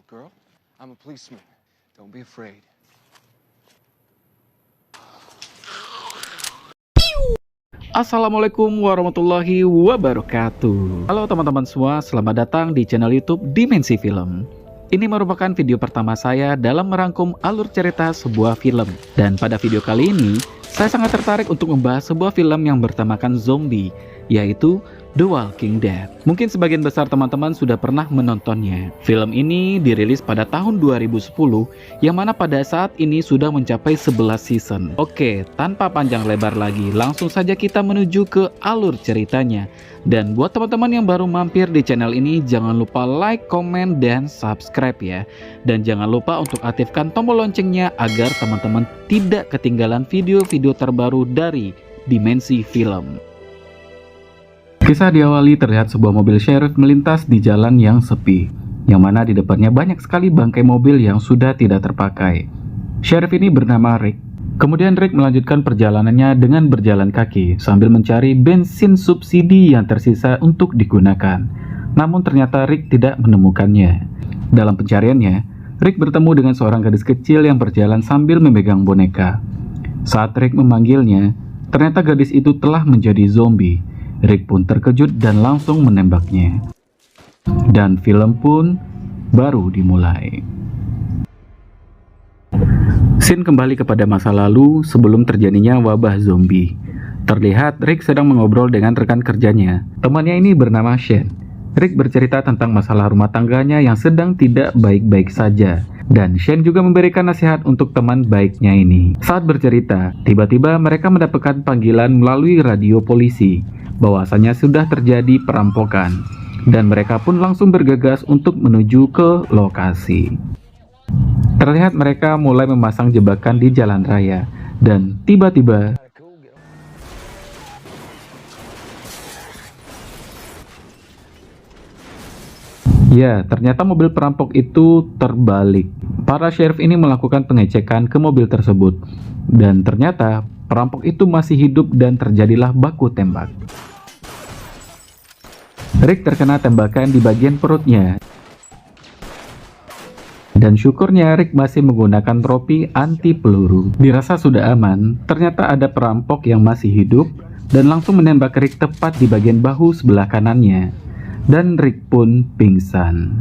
girl. I'm a policeman. Don't be afraid. Assalamualaikum warahmatullahi wabarakatuh. Halo teman-teman semua, selamat datang di channel YouTube Dimensi Film. Ini merupakan video pertama saya dalam merangkum alur cerita sebuah film. Dan pada video kali ini, saya sangat tertarik untuk membahas sebuah film yang bertemakan zombie, yaitu The Walking Dead. Mungkin sebagian besar teman-teman sudah pernah menontonnya. Film ini dirilis pada tahun 2010, yang mana pada saat ini sudah mencapai 11 season. Oke, tanpa panjang lebar lagi, langsung saja kita menuju ke alur ceritanya. Dan buat teman-teman yang baru mampir di channel ini, jangan lupa like, komen, dan subscribe ya. Dan jangan lupa untuk aktifkan tombol loncengnya agar teman-teman tidak ketinggalan video-video terbaru dari Dimensi Film. Kisah diawali terlihat sebuah mobil sheriff melintas di jalan yang sepi, yang mana di depannya banyak sekali bangkai mobil yang sudah tidak terpakai. Sheriff ini bernama Rick. Kemudian Rick melanjutkan perjalanannya dengan berjalan kaki sambil mencari bensin subsidi yang tersisa untuk digunakan. Namun ternyata Rick tidak menemukannya. Dalam pencariannya, Rick bertemu dengan seorang gadis kecil yang berjalan sambil memegang boneka. Saat Rick memanggilnya, ternyata gadis itu telah menjadi zombie. Rick pun terkejut dan langsung menembaknya. Dan film pun baru dimulai. Scene kembali kepada masa lalu sebelum terjadinya wabah zombie. Terlihat Rick sedang mengobrol dengan rekan kerjanya. Temannya ini bernama Shane. Rick bercerita tentang masalah rumah tangganya yang sedang tidak baik-baik saja. Dan Shane juga memberikan nasihat untuk teman baiknya ini. Saat bercerita, tiba-tiba mereka mendapatkan panggilan melalui radio polisi bahwasanya sudah terjadi perampokan, dan mereka pun langsung bergegas untuk menuju ke lokasi. Terlihat mereka mulai memasang jebakan di jalan raya, dan tiba-tiba ya, ternyata mobil perampok itu terbalik. Para sheriff ini melakukan pengecekan ke mobil tersebut, dan ternyata perampok itu masih hidup dan terjadilah baku tembak. Rick terkena tembakan di bagian perutnya. Dan syukurnya Rick masih menggunakan tropi anti peluru. Dirasa sudah aman, ternyata ada perampok yang masih hidup dan langsung menembak Rick tepat di bagian bahu sebelah kanannya. Dan Rick pun pingsan.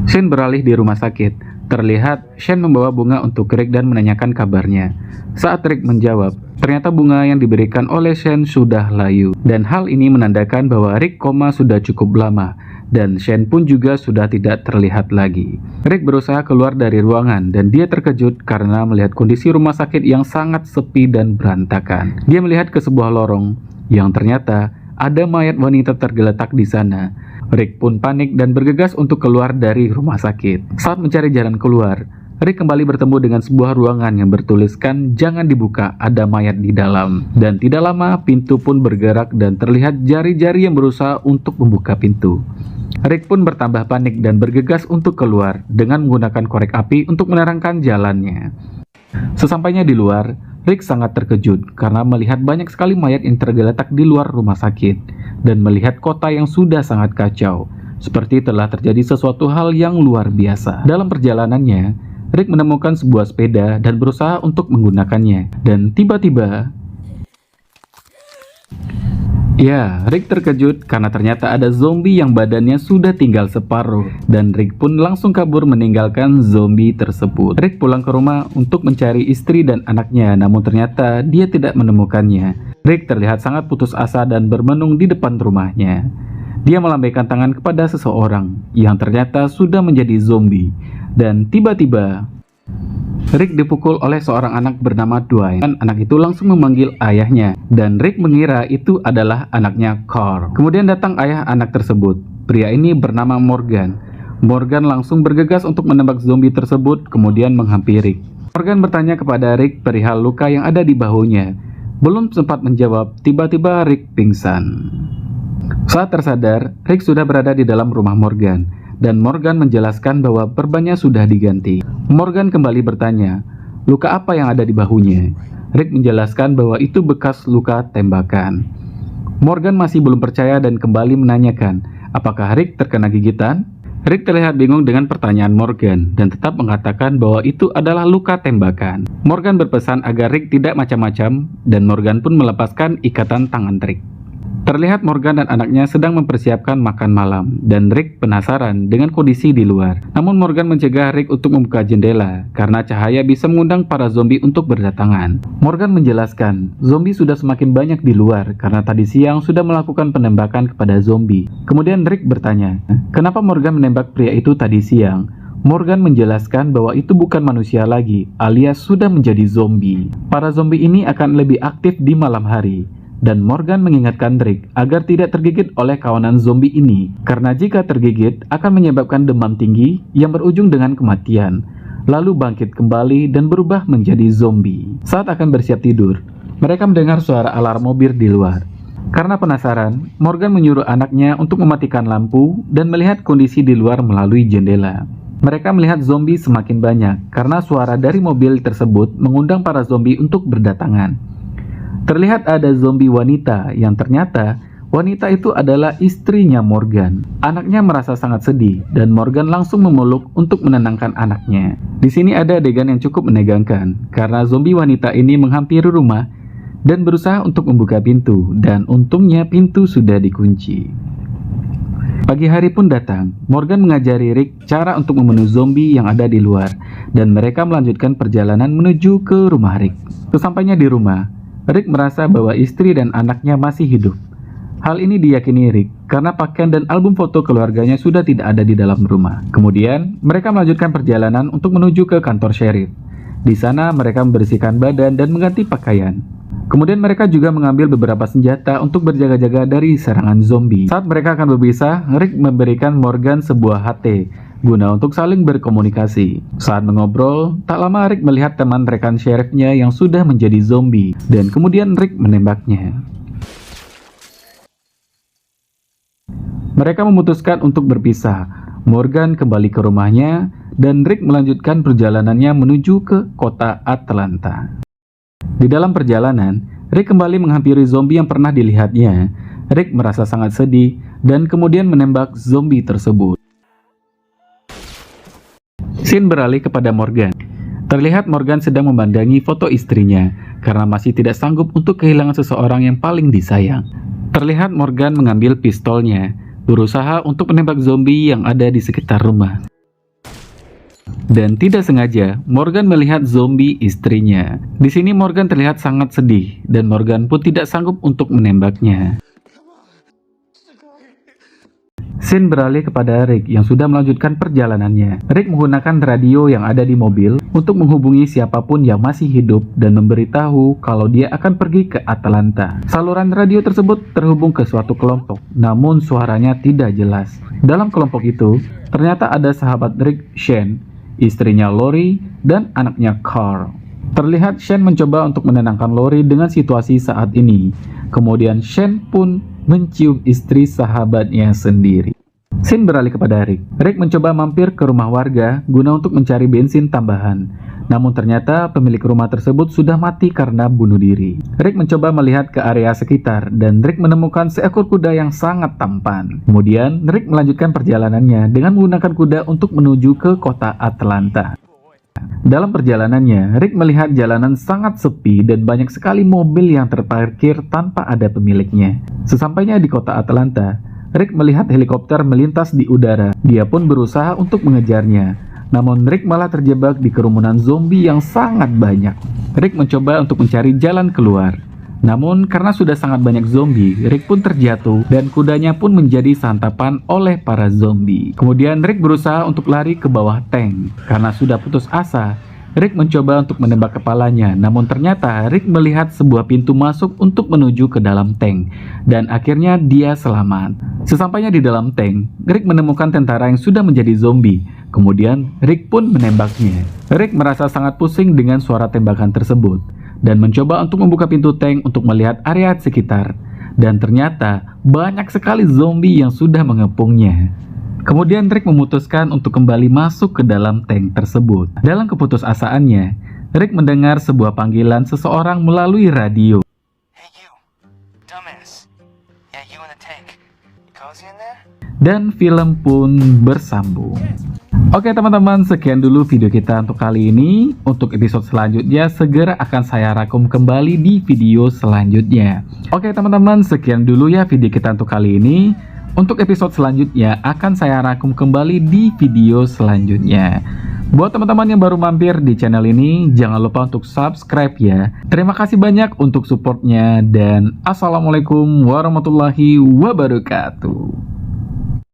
Shane beralih di rumah sakit. Terlihat Shane membawa bunga untuk Rick dan menanyakan kabarnya. Saat Rick menjawab, ternyata bunga yang diberikan oleh Shane sudah layu. Dan hal ini menandakan bahwa Rick koma sudah cukup lama. Dan Shane pun juga sudah tidak terlihat lagi. Rick berusaha keluar dari ruangan dan dia terkejut karena melihat kondisi rumah sakit yang sangat sepi dan berantakan. Dia melihat ke sebuah lorong yang ternyata ada mayat wanita tergeletak di sana. Rick pun panik dan bergegas untuk keluar dari rumah sakit. Saat mencari jalan keluar, Rick kembali bertemu dengan sebuah ruangan yang bertuliskan jangan dibuka, ada mayat di dalam. Dan tidak lama pintu pun bergerak dan terlihat jari-jari yang berusaha untuk membuka pintu. Rick pun bertambah panik dan bergegas untuk keluar dengan menggunakan korek api untuk menerangkan jalannya. Sesampainya di luar, Rick sangat terkejut karena melihat banyak sekali mayat yang tergeletak di luar rumah sakit dan melihat kota yang sudah sangat kacau, seperti telah terjadi sesuatu hal yang luar biasa. Dalam perjalanannya, Rick menemukan sebuah sepeda dan berusaha untuk menggunakannya. Dan tiba-tiba, ya, Rick terkejut karena ternyata ada zombie yang badannya sudah tinggal separuh. Dan Rick pun langsung kabur meninggalkan zombie tersebut. Rick pulang ke rumah untuk mencari istri dan anaknya, namun ternyata dia tidak menemukannya. Rick terlihat sangat putus asa dan bermenung di depan rumahnya. Dia melambaikan tangan kepada seseorang yang ternyata sudah menjadi zombie. Dan tiba-tiba Rick dipukul oleh seorang anak bernama Dwayne. Dan anak itu langsung memanggil ayahnya. Dan Rick mengira itu adalah anaknya Carl. Kemudian datang ayah anak tersebut. Pria ini bernama Morgan. Morgan langsung bergegas untuk menembak zombie tersebut, kemudian menghampiri. Morgan bertanya kepada Rick perihal luka yang ada di bahunya. Belum sempat menjawab, tiba-tiba Rick pingsan. Saat tersadar, Rick sudah berada di dalam rumah Morgan. Dan Morgan menjelaskan bahwa perbannya sudah diganti. Morgan kembali bertanya, luka apa yang ada di bahunya? Rick menjelaskan bahwa itu bekas luka tembakan. Morgan masih belum percaya dan kembali menanyakan, apakah Rick terkena gigitan? Rick terlihat bingung dengan pertanyaan Morgan dan tetap mengatakan bahwa itu adalah luka tembakan. Morgan berpesan agar Rick tidak macam-macam dan Morgan pun melepaskan ikatan tangan Rick. Terlihat Morgan dan anaknya sedang mempersiapkan makan malam dan Rick penasaran dengan kondisi di luar. Namun Morgan mencegah Rick untuk membuka jendela karena cahaya bisa mengundang para zombie untuk berdatangan. Morgan menjelaskan, zombie sudah semakin banyak di luar karena tadi siang sudah melakukan penembakan kepada zombie. Kemudian Rick bertanya, kenapa Morgan menembak pria itu tadi siang? Morgan menjelaskan bahwa itu bukan manusia lagi, alias sudah menjadi zombie. Para zombie ini akan lebih aktif di malam hari. Dan Morgan mengingatkan Rick agar tidak tergigit oleh kawanan zombie ini, karena jika tergigit akan menyebabkan demam tinggi yang berujung dengan kematian, lalu bangkit kembali dan berubah menjadi zombie. Saat akan bersiap tidur, mereka mendengar suara alarm mobil di luar. Karena penasaran, Morgan menyuruh anaknya untuk mematikan lampu dan melihat kondisi di luar melalui jendela. Mereka melihat zombie semakin banyak karena suara dari mobil tersebut mengundang para zombie untuk berdatangan. Terlihat ada zombie wanita yang ternyata wanita itu adalah istrinya Morgan. Anaknya merasa sangat sedih dan Morgan langsung memeluk untuk menenangkan anaknya. Di sini ada adegan yang cukup menegangkan karena zombie wanita ini menghampiri rumah dan berusaha untuk membuka pintu dan untungnya pintu sudah dikunci. Pagi hari pun datang. Morgan mengajari Rick cara untuk membunuh zombie yang ada di luar dan mereka melanjutkan perjalanan menuju ke rumah Rick. Sesampainya di rumah, Rick merasa bahwa istri dan anaknya masih hidup. Hal ini diyakini Rick karena pakaian dan album foto keluarganya sudah tidak ada di dalam rumah. Kemudian, mereka melanjutkan perjalanan untuk menuju ke kantor sheriff. Di sana, mereka membersihkan badan dan mengganti pakaian. Kemudian mereka juga mengambil beberapa senjata untuk berjaga-jaga dari serangan zombie. Saat mereka akan berpisah, Rick memberikan Morgan sebuah HT guna untuk saling berkomunikasi. Saat mengobrol, tak lama Rick melihat teman rekan sheriffnya yang sudah menjadi zombie, dan kemudian Rick menembaknya. Mereka memutuskan untuk berpisah. Morgan kembali ke rumahnya, dan Rick melanjutkan perjalanannya menuju ke kota Atlanta. Di dalam perjalanan, Rick kembali menghampiri zombie yang pernah dilihatnya. Rick merasa sangat sedih, dan kemudian menembak zombie tersebut. Scene beralih kepada Morgan. Terlihat Morgan sedang memandangi foto istrinya karena masih tidak sanggup untuk kehilangan seseorang yang paling disayang. Terlihat Morgan mengambil pistolnya, berusaha untuk menembak zombie yang ada di sekitar rumah. Dan tidak sengaja, Morgan melihat zombie istrinya. Di sini Morgan terlihat sangat sedih dan Morgan pun tidak sanggup untuk menembaknya. Scene beralih kepada Rick yang sudah melanjutkan perjalanannya. Rick menggunakan radio yang ada di mobil untuk menghubungi siapapun yang masih hidup dan memberitahu kalau dia akan pergi ke Atlanta. Saluran radio tersebut terhubung ke suatu kelompok, namun suaranya tidak jelas. Dalam kelompok itu, ternyata ada sahabat Rick, Shane, istrinya Lori, dan anaknya Carl. Terlihat Shane mencoba untuk menenangkan Lori dengan situasi saat ini. Kemudian Shane pun mencium istri sahabatnya sendiri. Scene beralih kepada Rick. Rick mencoba mampir ke rumah warga guna untuk mencari bensin tambahan. Namun ternyata pemilik rumah tersebut sudah mati karena bunuh diri. Rick mencoba melihat ke area sekitar dan Rick menemukan seekor kuda yang sangat tampan. Kemudian Rick melanjutkan perjalanannya dengan menggunakan kuda untuk menuju ke kota Atlanta. Dalam perjalanannya, Rick melihat jalanan sangat sepi dan banyak sekali mobil yang terparkir tanpa ada pemiliknya. Sesampainya di kota Atlanta, Rick melihat helikopter melintas di udara. Dia pun berusaha untuk mengejarnya. Namun Rick malah terjebak di kerumunan zombie yang sangat banyak. Rick mencoba untuk mencari jalan keluar. Namun karena sudah sangat banyak zombie, Rick pun terjatuh dan kudanya pun menjadi santapan oleh para zombie. Kemudian Rick berusaha untuk lari ke bawah tank. Karena sudah putus asa, Rick mencoba untuk menembak kepalanya. Namun ternyata Rick melihat sebuah pintu masuk untuk menuju ke dalam tank. Dan akhirnya dia selamat. Sesampainya di dalam tank, Rick menemukan tentara yang sudah menjadi zombie. Kemudian Rick pun menembaknya. Rick merasa sangat pusing dengan suara tembakan tersebut dan mencoba untuk membuka pintu tank untuk melihat area sekitar. Dan ternyata banyak sekali zombie yang sudah mengepungnya. Kemudian Rick memutuskan untuk kembali masuk ke dalam tank tersebut. Dalam keputusasaannya, Rick mendengar sebuah panggilan seseorang melalui radio. dan film pun bersambung. Oke teman-teman, sekian dulu video kita untuk kali ini. Untuk episode selanjutnya segera akan saya rangkum kembali di video selanjutnya. Oke teman-teman, sekian dulu ya video kita untuk kali ini. Untuk episode selanjutnya akan saya rangkum kembali di video selanjutnya. Buat teman-teman yang baru mampir di channel ini, jangan lupa untuk subscribe ya. Terima kasih banyak untuk supportnya dan assalamualaikum warahmatullahi wabarakatuh.